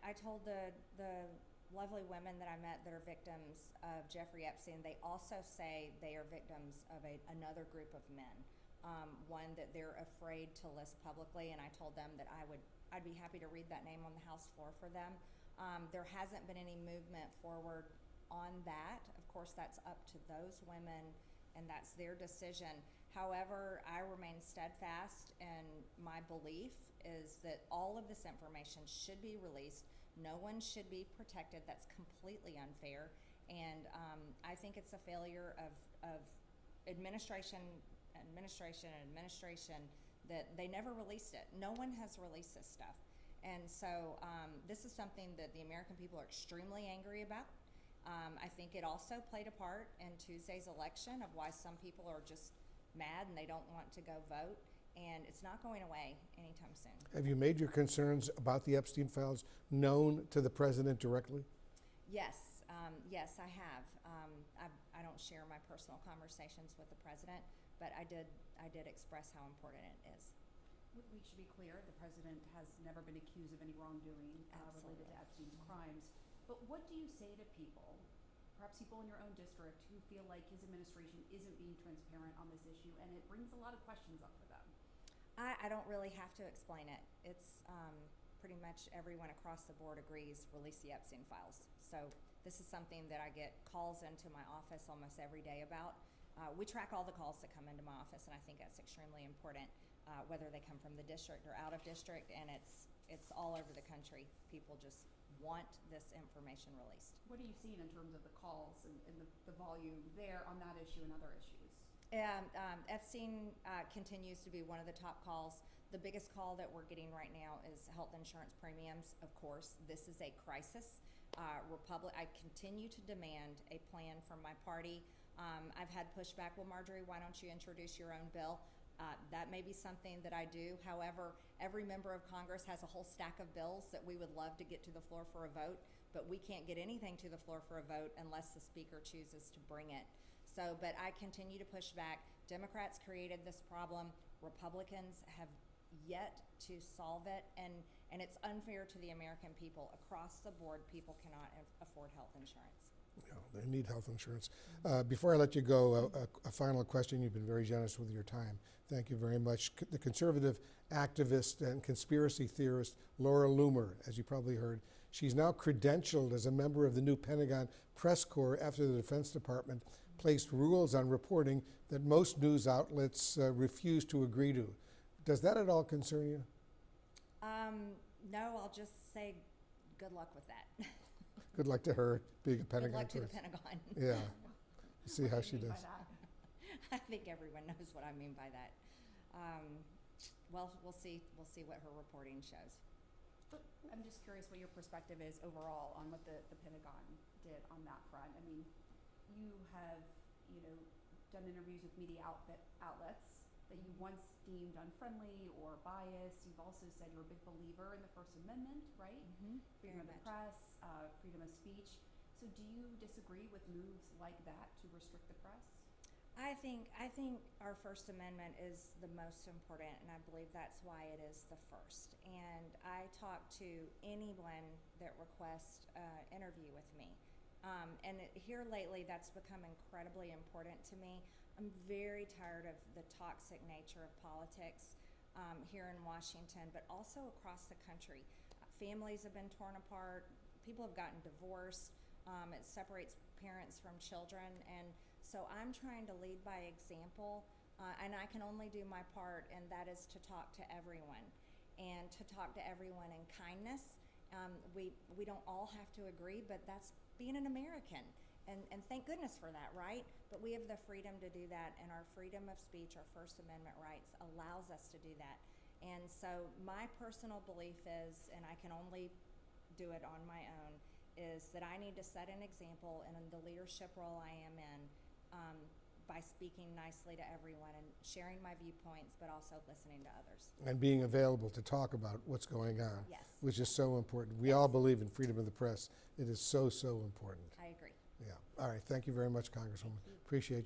I told the lovely women that I met that are victims of Jeffrey Epstein, they also say they are victims of another group of men, one that they're afraid to list publicly, and I told them that I'd be happy to read that name on the House floor for them. There hasn't been any movement forward on that. Of course, that's up to those women, and that's their decision. However, I remain steadfast in my belief is that all of this information should be released. No one should be protected. That's completely unfair. And I think it's a failure of administration that they never released it. No one has released this stuff. And so this is something that the American people are extremely angry about. I think it also played a part in Tuesday's election of why some people are just mad and they don't want to go vote, and it's not going away anytime soon. Have you made your concerns about the Epstein files known to the president directly? Yes, yes, I have. I don't share my personal conversations with the president, but I did express how important it is. We should be clear, the president has never been accused of any wrongdoing related to Epstein's crimes. But what do you say to people, perhaps people in your own district, who feel like his administration isn't being transparent on this issue, and it brings a lot of questions up for them? I don't really have to explain it. It's pretty much everyone across the board agrees, release the Epstein files. So this is something that I get calls into my office almost every day about. We track all the calls that come into my office, and I think that's extremely important, whether they come from the district or out of district, and it's all over the country. People just want this information released. What are you seeing in terms of the calls and the volume there on that issue and other issues? Epstein continues to be one of the top calls. The biggest call that we're getting right now is health insurance premiums. Of course, this is a crisis. I continue to demand a plan from my party. I've had pushback. Well, Marjorie, why don't you introduce your own bill? That may be something that I do. However, every member of Congress has a whole stack of bills that we would love to get to the floor for a vote, but we can't get anything to the floor for a vote unless the speaker chooses to bring it. So, but I continue to push back. Democrats created this problem. Republicans have yet to solve it, and it's unfair to the American people. Across the board, people cannot afford health insurance. Yeah, they need health insurance. Before I let you go, a final question. You've been very generous with your time. Thank you very much. The conservative activist and conspiracy theorist Laura Loomer, as you probably heard, she's now credentialed as a member of the new Pentagon press corps after the Defense Department placed rules on reporting that most news outlets refuse to agree to. Does that at all concern you? No, I'll just say good luck with that. Good luck to her being a Pentagon. Good luck to the tourist. Pentagon. Yeah. See how she does. I think everyone knows what I mean by that. Well, we'll see. We'll see what her reporting shows. But I'm just curious what your perspective is overall on what the Pentagon did on that front. I mean, you have, done interviews with media outlets that you once deemed unfriendly or biased. You've also said you're a big believer in the First Amendment, right? Mm-hmm. Freedom of the press, freedom of speech. So do you disagree with moves like that to restrict the press? I think our First Amendment is the most important, and I believe that's why it is the first. And I talk to anyone that requests an interview with me. And here lately, that's become incredibly important to me. I'm very tired of the toxic nature of politics here in Washington, but also across the country. Families have been torn apart. People have gotten divorced. It separates parents from children. And so I'm trying to lead by example, and I can only do my part, and that is to talk to everyone, and to talk to everyone in kindness. We don't all have to agree, but that's being an American, and thank goodness for that, right? But we have the freedom to do that, and our freedom of speech, our First Amendment rights, allows us to do that. And so my personal belief is, and I can only do it on my own, is that I need to set an example in the leadership role I am in by speaking nicely to everyone and sharing my viewpoints, but also listening to others. And being available to talk about what's going on, yes, which is so important. We all believe in freedom of the press. It is so, so important. I agree. Yeah. All right. Thank you very much, Congresswoman. Appreciate